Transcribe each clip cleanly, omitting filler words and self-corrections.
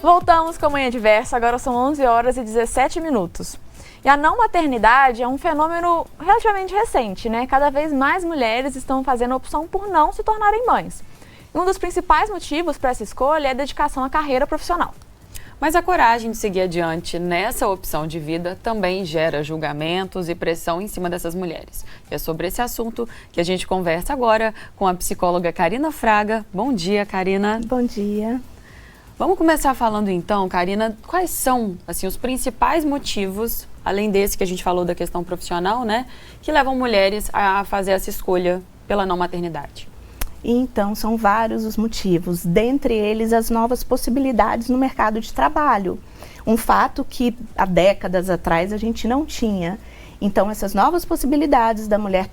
Voltamos com a Manhã Diversa, agora são 11 horas e 17 minutos. E a não maternidade é um fenômeno relativamente recente, né? Cada vez mais mulheres estão fazendo a opção por não se tornarem mães. E um dos principais motivos para essa escolha é a dedicação à carreira profissional. Mas a coragem de seguir adiante nessa opção de vida também gera julgamentos e pressão em cima dessas mulheres. E é sobre esse assunto que a gente conversa agora com a psicóloga Karina Fraga. Bom dia, Karina. Bom dia. Vamos começar falando então, Karina, quais são assim, os principais motivos, além desse que a gente falou da questão profissional, né, que levam mulheres a fazer essa escolha pela não maternidade? Então, são vários os motivos, dentre eles as novas possibilidades no mercado de trabalho. Um fato que há décadas atrás a gente não tinha. Então, essas novas possibilidades da mulher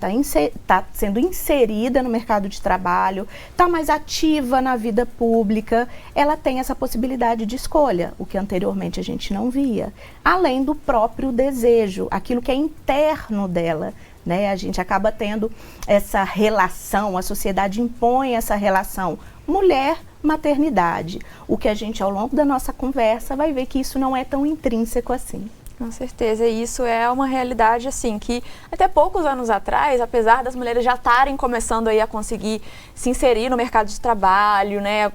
tá sendo inserida no mercado de trabalho, está mais ativa na vida pública, ela tem essa possibilidade de escolha, o que anteriormente a gente não via. Além do próprio desejo, aquilo que é interno dela. Né? A gente acaba tendo essa relação, a sociedade impõe essa relação mulher-maternidade. O que a gente, ao longo da nossa conversa, vai ver que isso não é tão intrínseco assim. Com certeza, e isso é uma realidade assim, que até poucos anos atrás, apesar das mulheres já estarem começando aí a conseguir se inserir no mercado de trabalho, né,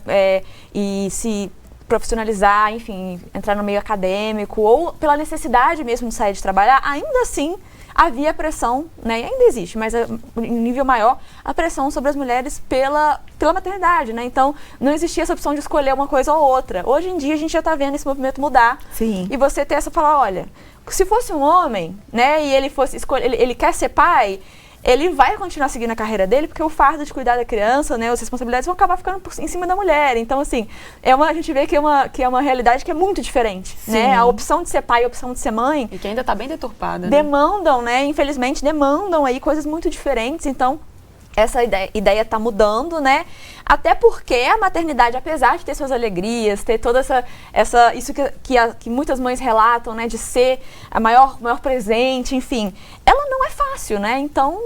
e se profissionalizar, enfim, entrar no meio acadêmico, ou pela necessidade mesmo de sair de trabalhar, ainda assim havia pressão, né, e ainda existe, mas em nível maior, a pressão sobre as mulheres pela maternidade, né? Então, não existia essa opção de escolher uma coisa ou outra. Hoje em dia, a gente já está vendo esse movimento mudar. Sim. E você ter essa falar, olha, se fosse um homem, né, e ele fosse escolher, ele quer ser pai, ele vai continuar seguindo a carreira dele, porque o fardo de cuidar da criança, né, as responsabilidades vão acabar ficando em cima da mulher. Então, assim, a gente vê que é uma realidade que é muito diferente, né? A opção de ser pai e a opção de ser mãe... E que ainda está bem deturpada, né? Demandam, né? Infelizmente, demandam aí coisas muito diferentes. Então, essa ideia está mudando, né? Até porque a maternidade, apesar de ter suas alegrias, ter toda isso que muitas mães relatam, né? De ser a maior presente, enfim, ela não é fácil, né? Então,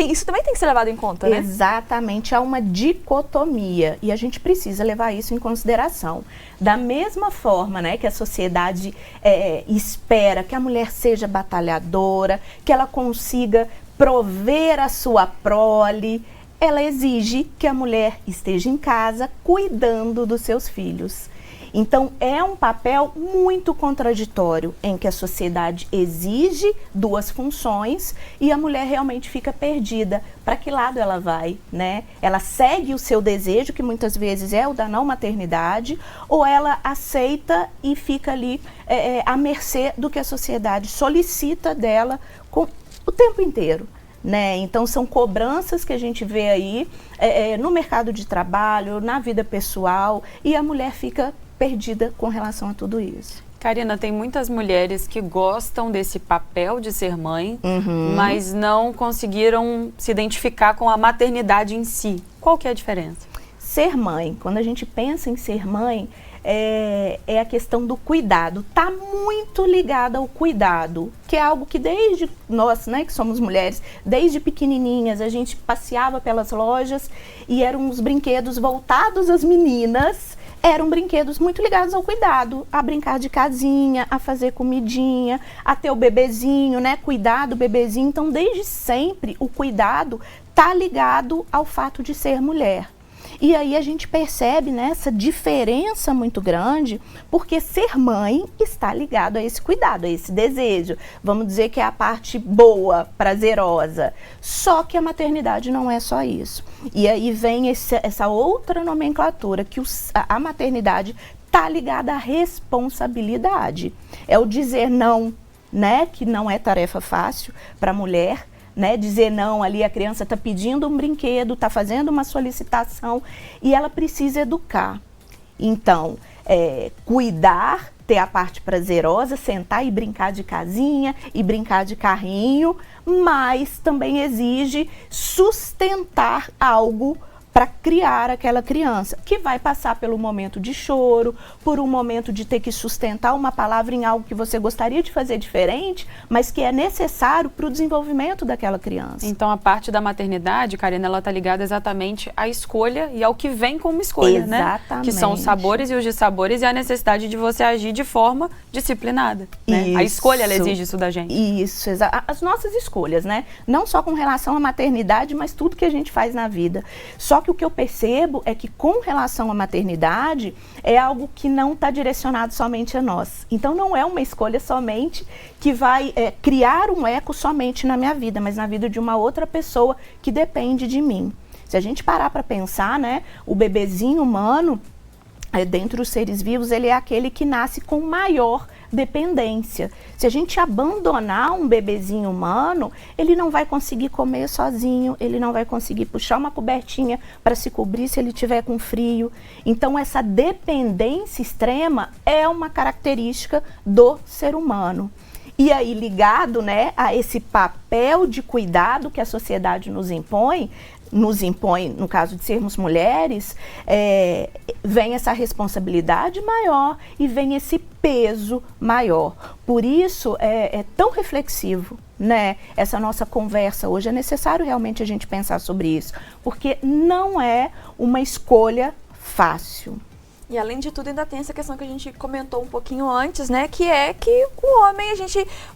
isso também tem que ser levado em conta, né? Exatamente, há uma dicotomia e a gente precisa levar isso em consideração. Da mesma forma, né, que a sociedade espera que a mulher seja batalhadora, que ela consiga prover a sua prole, ela exige que a mulher esteja em casa cuidando dos seus filhos. Então, é um papel muito contraditório em que a sociedade exige duas funções e a mulher realmente fica perdida. Para que lado ela vai, né? Ela segue o seu desejo, que muitas vezes é o da não maternidade, ou ela aceita e fica ali à mercê do que a sociedade solicita dela o tempo inteiro. Né? Então, são cobranças que a gente vê aí no mercado de trabalho, na vida pessoal, e a mulher fica perdida com relação a tudo isso. Karina, tem muitas mulheres que gostam desse papel de ser mãe, mas não conseguiram se identificar com a maternidade em si. Qual que é a diferença? Ser mãe, quando a gente pensa em ser mãe, é a questão do cuidado. Está muito ligada ao cuidado, que é algo que desde nós, né, que somos mulheres, desde pequenininhas, a gente passeava pelas lojas e eram os brinquedos voltados às meninas, eram brinquedos muito ligados ao cuidado, a brincar de casinha, a fazer comidinha, a ter o bebezinho, né, cuidar do bebezinho. Então, desde sempre, o cuidado está ligado ao fato de ser mulher. E aí a gente percebe, né, essa diferença muito grande, porque ser mãe está ligado a esse cuidado, a esse desejo. Vamos dizer que é a parte boa, prazerosa. Só que a maternidade não é só isso. E aí vem essa outra nomenclatura, que a maternidade está ligada à responsabilidade. É o dizer não, né, que não é tarefa fácil para a mulher. Né, dizer não, ali a criança está pedindo um brinquedo, está fazendo uma solicitação e ela precisa educar. Então, cuidar, ter a parte prazerosa, sentar e brincar de casinha e brincar de carrinho, mas também exige sustentar algo para criar aquela criança, que vai passar pelo momento de choro, por um momento de ter que sustentar uma palavra em algo que você gostaria de fazer diferente, mas que é necessário para o desenvolvimento daquela criança. Então, a parte da maternidade, Karina, ela está ligada exatamente à escolha e ao que vem como escolha, exatamente, né? Que são os sabores e os dissabores e a necessidade de você agir de forma disciplinada, né? A escolha, ela exige isso da gente. Isso, as nossas escolhas, né? Não só com relação à maternidade, mas tudo que a gente faz na vida. Só que o que eu percebo é que com relação à maternidade é algo que não está direcionado somente a nós. Então não é uma escolha somente que vai criar um eco somente na minha vida, mas na vida de uma outra pessoa que depende de mim. Se a gente parar para pensar, né, o bebezinho humano, dentre os seres vivos, ele é aquele que nasce com maior dependência. Se a gente abandonar um bebezinho humano, ele não vai conseguir comer sozinho, ele não vai conseguir puxar uma cobertinha para se cobrir se ele tiver com frio. Então essa dependência extrema é uma característica do ser humano. E aí, ligado, né, a esse papel de cuidado que a sociedade nos impõe, no caso de sermos mulheres, vem essa responsabilidade maior e vem esse peso maior. Por isso, é tão reflexivo, né, essa nossa conversa hoje. É necessário realmente a gente pensar sobre isso, porque não é uma escolha fácil. E além de tudo, ainda tem essa questão que a gente comentou um pouquinho antes, né? Que é que o homem,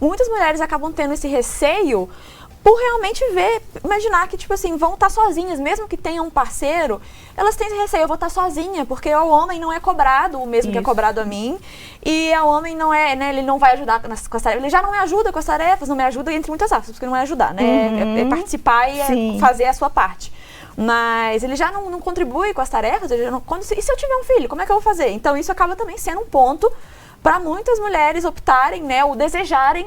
muitas mulheres acabam tendo esse receio por realmente imaginar que, tipo assim, vão estar sozinhas, mesmo que tenham um parceiro, elas têm esse receio, eu vou estar sozinha, porque o homem não é cobrado o mesmo que é cobrado a mim, e o homem não é, né, ele não vai ajudar com as tarefas, ele já não me ajuda com as tarefas, não me ajuda entre muitas aspas, porque não é ajudar, né? É participar e fazer a sua parte. Mas ele já não contribui com as tarefas, e se eu tiver um filho, como é que eu vou fazer? Então isso acaba também sendo um ponto para muitas mulheres optarem, né, ou desejarem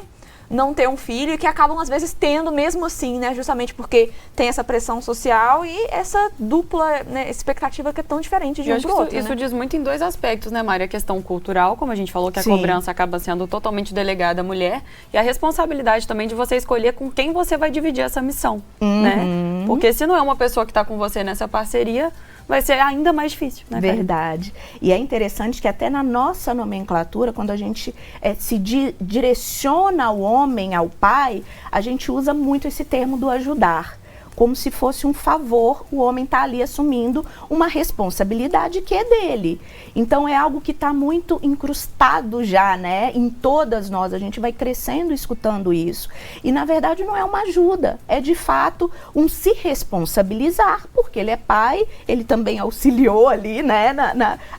não ter um filho, e que acabam às vezes tendo mesmo assim, né, justamente porque tem essa pressão social e essa dupla, né, expectativa que é tão diferente de um pro outro. Isso diz muito em dois aspectos, né, Mari? A questão cultural, como a gente falou, que a cobrança acaba sendo totalmente delegada à mulher, e a responsabilidade também de você escolher com quem você vai dividir essa missão, né? Porque se não é uma pessoa que está com você nessa parceria, vai ser ainda mais difícil, né? Verdade. E é interessante que até na nossa nomenclatura, quando a gente se direciona ao homem, ao pai, a gente usa muito esse termo do ajudar. Como se fosse um favor, o homem está ali assumindo uma responsabilidade que é dele. Então é algo que está muito incrustado já, né, em todas nós. A gente vai crescendo escutando isso. E na verdade não é uma ajuda, é de fato um se responsabilizar, porque ele é pai, ele também auxiliou ali, né,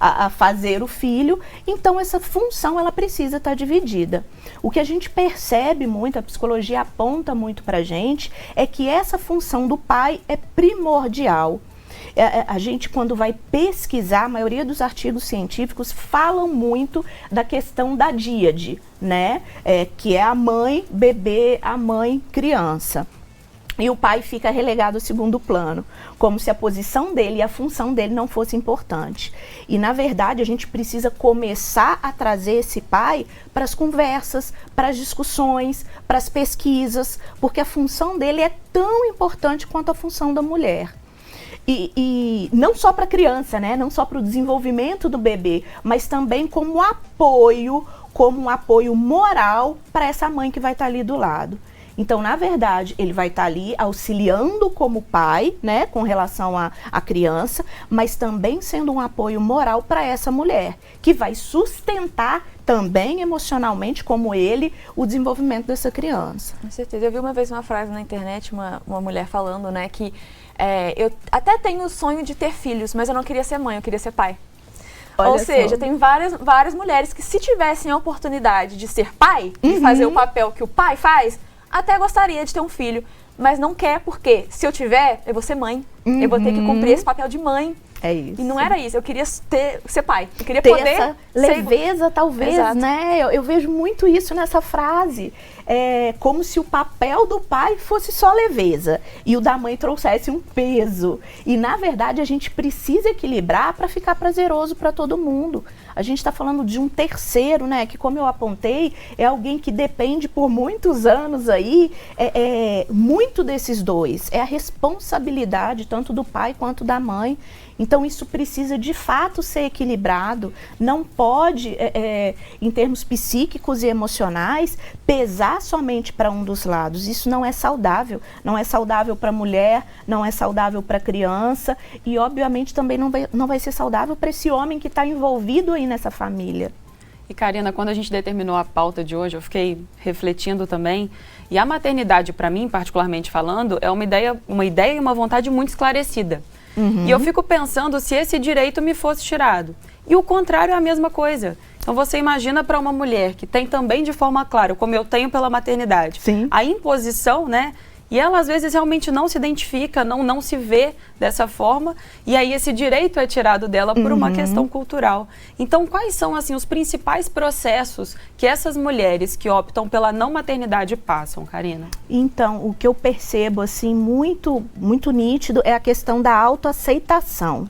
a fazer o filho. Então essa função ela precisa estar dividida. O que a gente percebe muito, a psicologia aponta muito pra gente, é que essa função do pai é primordial. A gente, quando vai pesquisar, a maioria dos artigos científicos falam muito da questão da díade, né? Que é a mãe bebê, a mãe criança. E o pai fica relegado ao segundo plano, como se a posição dele e a função dele não fosse importante. E, na verdade, a gente precisa começar a trazer esse pai para as conversas, para as discussões, para as pesquisas, porque a função dele é tão importante quanto a função da mulher. E não só para a criança, né? Não só para o desenvolvimento do bebê, mas também como um apoio moral para essa mãe que vai estar ali do lado. Então, na verdade, ele vai estar ali auxiliando como pai, né, com relação à criança, mas também sendo um apoio moral para essa mulher, que vai sustentar também emocionalmente, como ele, o desenvolvimento dessa criança. Com certeza. Eu vi uma vez uma frase na internet, uma mulher falando, né, que eu até tenho o sonho de ter filhos, mas eu não queria ser mãe, eu queria ser pai. Ou seja, tem várias mulheres que, se tivessem a oportunidade de ser pai, de fazer o papel que o pai faz, até gostaria de ter um filho, mas não quer, porque se eu tiver, eu vou ser mãe. Eu vou ter que cumprir esse papel de mãe. É isso. E não era isso, eu queria ser pai, eu queria ter poder essa leveza, talvez, Exato. né? Eu vejo muito isso nessa frase. É como se o papel do pai fosse só leveza e o da mãe trouxesse um peso. E, na verdade, a gente precisa equilibrar para ficar prazeroso para todo mundo. A gente está falando de um terceiro, né? Que, como eu apontei, é alguém que depende por muitos anos aí, muito desses dois. É a responsabilidade tanto do pai quanto da mãe. Então, isso precisa, de fato, ser equilibrado. Não pode, em termos psíquicos e emocionais, pesar somente para um dos lados. Isso não é saudável. Não é saudável para a mulher, não é saudável para a criança e, obviamente, também não vai ser saudável para esse homem que está envolvido aí nessa família. E, Karina, quando a gente determinou a pauta de hoje, eu fiquei refletindo também. E a maternidade, para mim, particularmente falando, é uma ideia e uma vontade muito esclarecida. E eu fico pensando se esse direito me fosse tirado. E o contrário é a mesma coisa. Então você imagina para uma mulher que tem também de forma clara, como eu tenho pela maternidade, Sim. a imposição, né? E ela às vezes realmente não se identifica, não se vê dessa forma, e aí esse direito é tirado dela por uma questão cultural. Então quais são assim os principais processos que essas mulheres que optam pela não maternidade passam, Karina? Então, o que eu percebo assim muito, muito nítido é a questão da autoaceitação.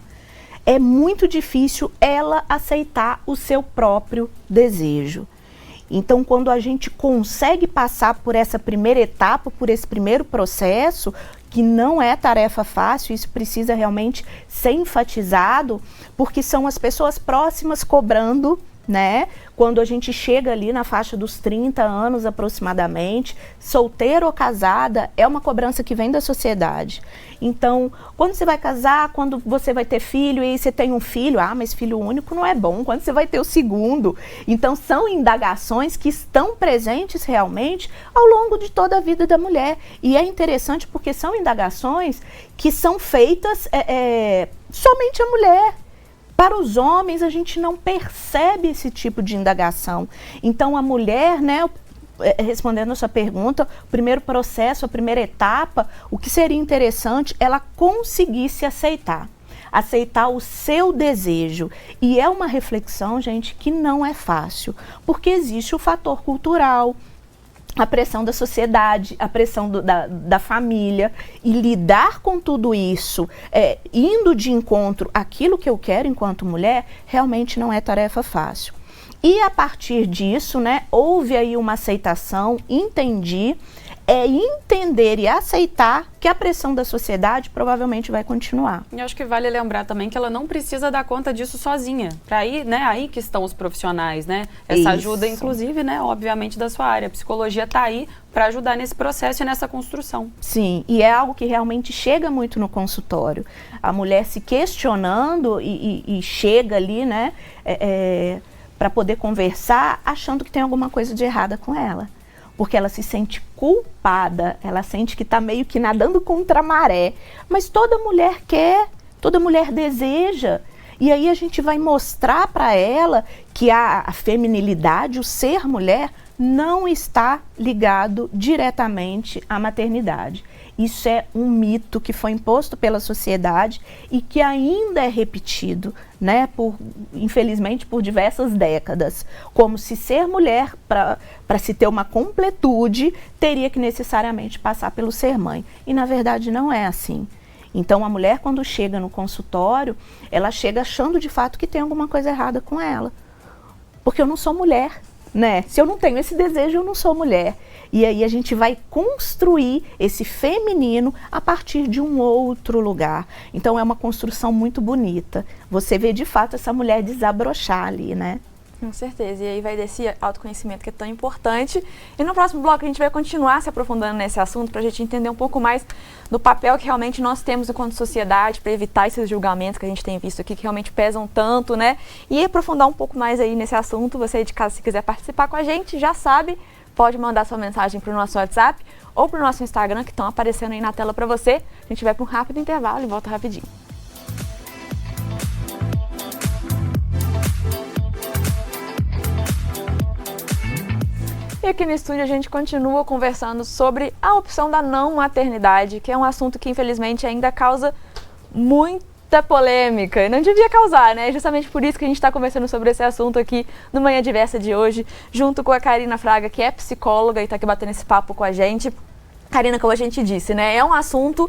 É muito difícil ela aceitar o seu próprio desejo. Então, quando a gente consegue passar por essa primeira etapa, por esse primeiro processo, que não é tarefa fácil, isso precisa realmente ser enfatizado, porque são as pessoas próximas cobrando, né? Quando a gente chega ali na faixa dos 30 anos aproximadamente, solteira ou casada, é uma cobrança que vem da sociedade. Então, quando você vai casar, quando você vai ter filho, e aí você tem um filho, mas filho único não é bom, quando você vai ter o segundo? Então, são indagações que estão presentes realmente ao longo de toda a vida da mulher. E é interessante porque são indagações que são feitas somente a mulher. Para os homens, a gente não percebe esse tipo de indagação. Então, a mulher, né, respondendo a sua pergunta, o primeiro processo, a primeira etapa, o que seria interessante, ela conseguisse aceitar o seu desejo. E é uma reflexão, gente, que não é fácil, porque existe o fator cultural, a pressão da sociedade, a pressão da família, e lidar com tudo isso, indo de encontro àquilo que eu quero enquanto mulher, realmente não é tarefa fácil. E a partir disso, né, houve aí uma aceitação, entendi, entender e aceitar que a pressão da sociedade provavelmente vai continuar. E acho que vale lembrar também que ela não precisa dar conta disso sozinha. Para aí, né, aí que estão os profissionais, né? Essa ajuda, inclusive, né, obviamente, da sua área. A psicologia está aí para ajudar nesse processo e nessa construção. Sim, e é algo que realmente chega muito no consultório. A mulher se questionando e chega ali, né, para poder conversar, achando que tem alguma coisa de errada com ela. Porque ela se sente culpada, ela sente que está meio que nadando contra a maré. Mas toda mulher quer, toda mulher deseja. E aí a gente vai mostrar para ela que a feminilidade, o ser mulher, não está ligado diretamente à maternidade. Isso é um mito que foi imposto pela sociedade e que ainda é repetido, né, infelizmente, por diversas décadas. Como se ser mulher, para se ter uma completude, teria que necessariamente passar pelo ser mãe. E, na verdade, não é assim. Então, a mulher, quando chega no consultório, ela chega achando, de fato, que tem alguma coisa errada com ela. Porque eu não sou mulher, né? Se eu não tenho esse desejo, eu não sou mulher. E aí a gente vai construir esse feminino a partir de um outro lugar. Então é uma construção muito bonita. Você vê de fato essa mulher desabrochar ali, né? Com certeza. E aí vai desse autoconhecimento que é tão importante. E no próximo bloco a gente vai continuar se aprofundando nesse assunto para a gente entender um pouco mais do papel que realmente nós temos enquanto sociedade para evitar esses julgamentos que a gente tem visto aqui, que realmente pesam tanto, né? E aprofundar um pouco mais aí nesse assunto. Você de casa, se quiser participar com a gente, já sabe, pode mandar sua mensagem para o nosso WhatsApp ou para o nosso Instagram, que estão aparecendo aí na tela para você. A gente vai para um rápido intervalo e volta rapidinho. E aqui no estúdio a gente continua conversando sobre a opção da não maternidade, que é um assunto que infelizmente ainda causa muita polêmica, e não devia causar, né? Justamente por isso que a gente está conversando sobre esse assunto aqui no Manhã Diversa de hoje, junto com a Karina Fraga, que é psicóloga e está aqui batendo esse papo com a gente. Karina, como a gente disse, né? É um assunto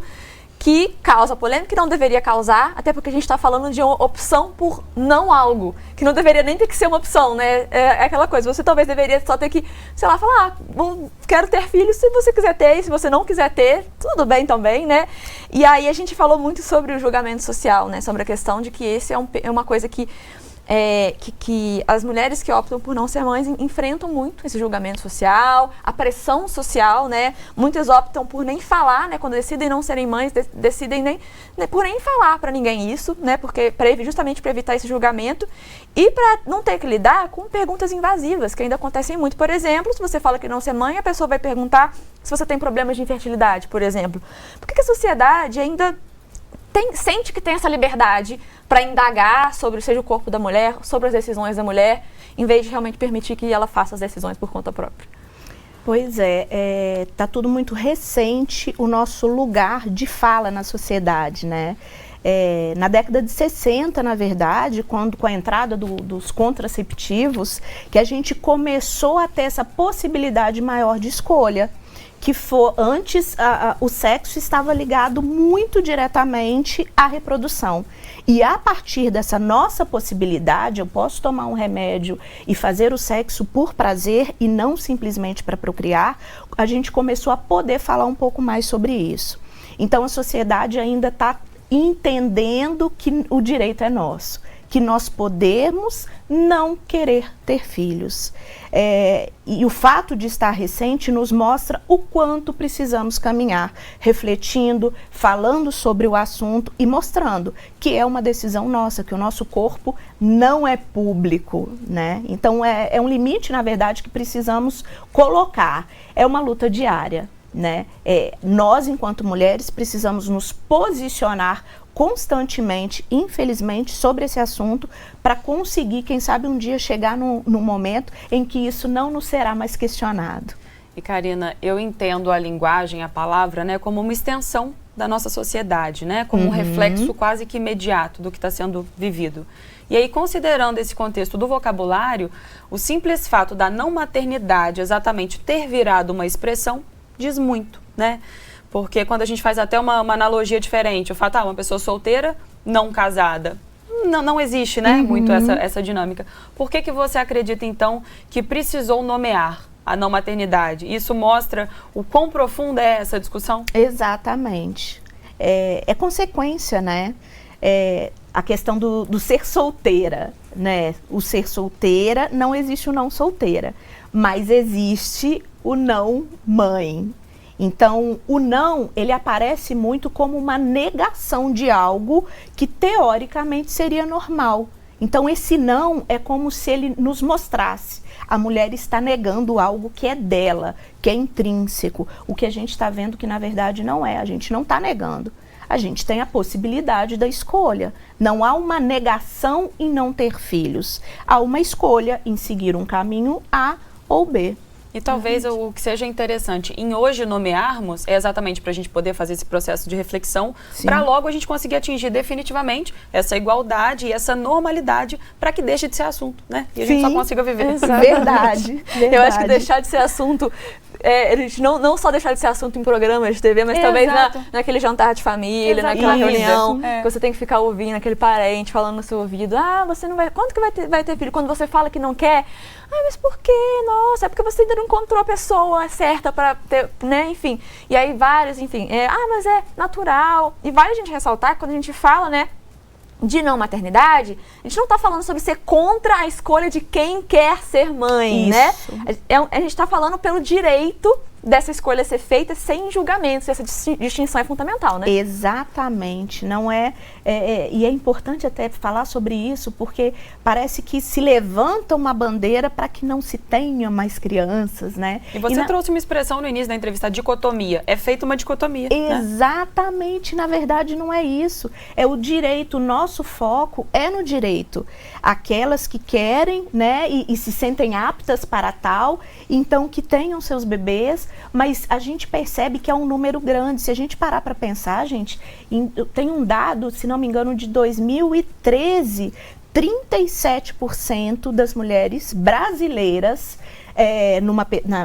que causa polêmica, que não deveria causar, até porque a gente está falando de uma opção por não algo, que não deveria nem ter que ser uma opção, né? É aquela coisa, você talvez deveria só ter que, sei lá, falar, quero ter filhos, se você quiser ter, e se você não quiser ter, tudo bem também, né? E aí a gente falou muito sobre o julgamento social, né? Sobre a questão de que esse é uma coisa que as mulheres que optam por não ser mães enfrentam muito esse julgamento social, a pressão social, né? Muitas optam por nem falar, né? Quando decidem não serem mães, decidem por nem falar para ninguém isso, né? Porque justamente para evitar esse julgamento e para não ter que lidar com perguntas invasivas, que ainda acontecem muito. Por exemplo, se você fala que não ser mãe, a pessoa vai perguntar se você tem problemas de infertilidade, por exemplo. Por que a sociedade ainda sente que tem essa liberdade para indagar sobre, seja o corpo da mulher, sobre as decisões da mulher, em vez de realmente permitir que ela faça as decisões por conta própria? Pois tá tudo muito recente o nosso lugar de fala na sociedade, né? Na década de 60, na verdade, quando com a entrada dos contraceptivos, que a gente começou a ter essa possibilidade maior de escolha. Que antes o sexo estava ligado muito diretamente à reprodução. E a partir dessa nossa possibilidade, eu posso tomar um remédio e fazer o sexo por prazer e não simplesmente para procriar, a gente começou a poder falar um pouco mais sobre isso. Então a sociedade ainda está entendendo que o direito é nosso, que nós podemos não querer ter filhos. E o fato de estar recente nos mostra o quanto precisamos caminhar, refletindo, falando sobre o assunto e mostrando que é uma decisão nossa, que o nosso corpo não é público, né? Então é um limite, na verdade, que precisamos colocar. É uma luta diária, né? Nós, enquanto mulheres, precisamos nos posicionar constantemente, infelizmente, sobre esse assunto para conseguir, quem sabe, um dia chegar num momento em que isso não nos será mais questionado. E, Karina, eu entendo a linguagem, a palavra, né, como uma extensão da nossa sociedade, né, como um reflexo quase que imediato do que está sendo vivido. E aí, considerando esse contexto do vocabulário, o simples fato da não maternidade exatamente ter virado uma expressão diz muito, né? Porque quando a gente faz até uma analogia diferente, o fato, uma pessoa solteira, não casada, não existe, né, muito essa dinâmica. Por que você acredita, então, que precisou nomear a não maternidade? Isso mostra o quão profunda é essa discussão? Exatamente. É consequência, né? A questão do ser solteira, né? O ser solteira, não existe o não solteira, mas existe o não mãe. Então, o não, ele aparece muito como uma negação de algo que teoricamente seria normal. Então, esse não é como se ele nos mostrasse. A mulher está negando algo que é dela, que é intrínseco. O que a gente está vendo que, na verdade, não é. A gente não está negando. A gente tem a possibilidade da escolha. Não há uma negação em não ter filhos. Há uma escolha em seguir um caminho A ou B. E talvez o que seja interessante em hoje nomearmos é exatamente para a gente poder fazer esse processo de reflexão, para logo a gente conseguir atingir definitivamente essa igualdade e essa normalidade para que deixe de ser assunto, né? E a gente só consiga viver. Verdade. Eu acho que deixar de ser assunto, a gente não só deixar de ser assunto em programas de TV, mas talvez naquele jantar de família, naquela reunião, que você tem que ficar ouvindo aquele parente falando no seu ouvido, você não vai, quando que vai ter filho? Quando você fala que não quer, mas por quê? Nossa, é porque você ainda não encontrou a pessoa certa para ter, né? Enfim, e aí vários, mas é natural. E vale a gente ressaltar que quando a gente fala, né, de não maternidade, a gente não está falando sobre ser contra a escolha de quem quer ser mãe, né? A gente está falando pelo direito dessa escolha ser feita sem julgamentos. Essa distinção é fundamental, né? Exatamente. Não e é importante até falar sobre isso, porque parece que se levanta uma bandeira para que não se tenha mais crianças, né? E você trouxe uma expressão no início da entrevista, dicotomia. É feita uma dicotomia. Exatamente. Né? Na verdade, não é isso. É o direito. O nosso foco é no direito. Aquelas que querem, né, e se sentem aptas para tal, então que tenham seus bebês, mas a gente percebe que é um número grande. Se a gente parar para pensar, gente, tem um dado, se não me engano, de 2013, 37% das mulheres brasileiras,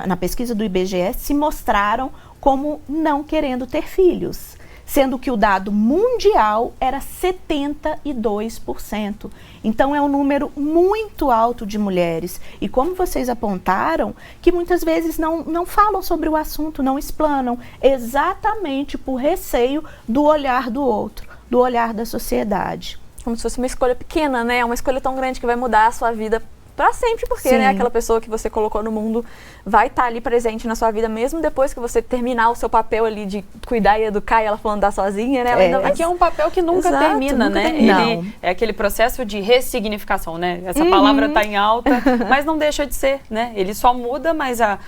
na pesquisa do IBGE, se mostraram como não querendo ter filhos, sendo que o dado mundial era 72%. Então é um número muito alto de mulheres. E como vocês apontaram, que muitas vezes não falam sobre o assunto, não explanam, exatamente por receio do olhar do outro, do olhar da sociedade. Como se fosse uma escolha pequena, né? Uma escolha tão grande que vai mudar a sua vida para sempre, porque né, aquela pessoa que você colocou no mundo vai estar ali presente na sua vida, mesmo depois que você terminar o seu papel ali de cuidar e educar e ela for andar sozinha, né? Aqui é um papel que nunca termina, né? Ele é aquele processo de ressignificação, né? Essa palavra está em alta, mas não deixa de ser, né? Ele só muda, mas a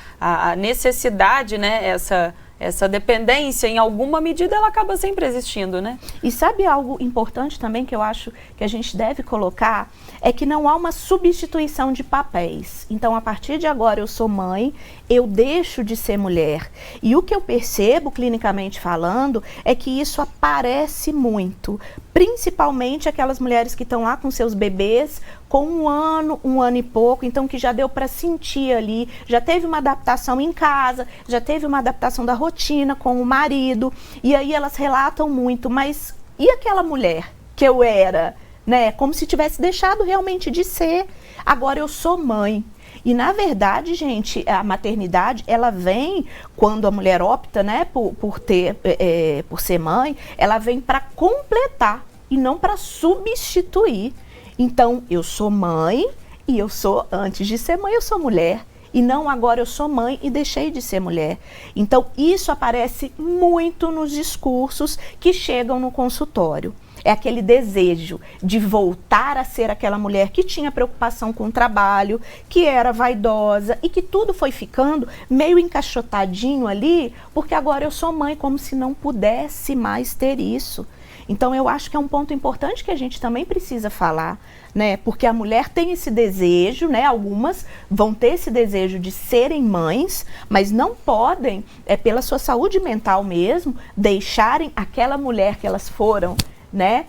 necessidade, né? Essa dependência, em alguma medida, ela acaba sempre existindo, né? E sabe algo importante também que eu acho que a gente deve colocar? É que não há uma substituição de papéis. Então, a partir de agora, eu sou mãe, eu deixo de ser mulher. E o que eu percebo, clinicamente falando, é que isso aparece muito. Principalmente aquelas mulheres que estão lá com seus bebês, com um ano e pouco, então que já deu para sentir ali, já teve uma adaptação em casa, já teve uma adaptação da rotina com o marido, e aí elas relatam muito, mas e aquela mulher que eu era, né? Como se tivesse deixado realmente de ser. Agora eu sou mãe. E na verdade, gente, a maternidade, ela vem, quando a mulher opta, né, por ser mãe, ela vem para completar e não para substituir. Então, eu sou mãe e antes de ser mãe, eu sou mulher. E não agora eu sou mãe e deixei de ser mulher. Então, isso aparece muito nos discursos que chegam no consultório. É aquele desejo de voltar a ser aquela mulher que tinha preocupação com o trabalho, que era vaidosa e que tudo foi ficando meio encaixotadinho ali, porque agora eu sou mãe, como se não pudesse mais ter isso. Então, eu acho que é um ponto importante que a gente também precisa falar, né? Porque a mulher tem esse desejo, né? Algumas vão ter esse desejo de serem mães, mas não podem, pela sua saúde mental mesmo, deixarem aquela mulher que elas foram, né?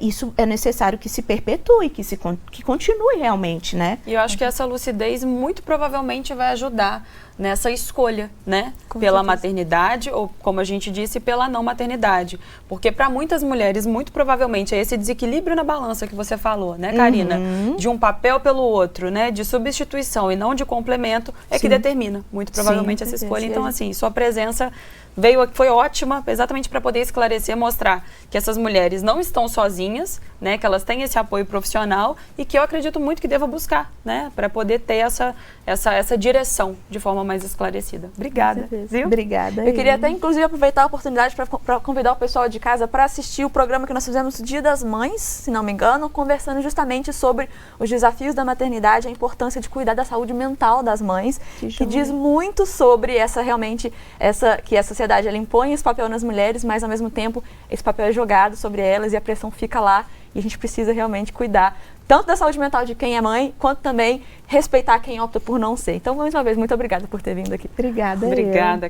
Isso é necessário que se perpetue, que continue realmente, né? E eu acho que essa lucidez muito provavelmente vai ajudar nessa escolha, né? Pela maternidade ou, como a gente disse, pela não maternidade. Porque para muitas mulheres, muito provavelmente, é esse desequilíbrio na balança que você falou, né, Karina? De um papel pelo outro, né? De substituição e não de complemento, que determina, muito provavelmente, essa escolha. Então, assim, sua presença foi ótima, exatamente para poder esclarecer, mostrar que essas mulheres não estão sozinhas, né? Que elas têm esse apoio profissional e que eu acredito muito que deva buscar, né? Para poder ter essa direção de forma mais esclarecida. Obrigada. Viu? Obrigada. Eu queria até, inclusive, aproveitar a oportunidade para convidar o pessoal de casa para assistir o programa que nós fizemos no Dia das Mães, se não me engano, conversando justamente sobre os desafios da maternidade, a importância de cuidar da saúde mental das mães, que diz muito sobre que a sociedade ela impõe esse papel nas mulheres, mas ao mesmo tempo esse papel é jogado sobre elas e a pressão fica lá e a gente precisa realmente cuidar tanto da saúde mental de quem é mãe, quanto também respeitar quem opta por não ser. Então, mais uma vez, muito obrigada por ter vindo aqui. Obrigada. Obrigada,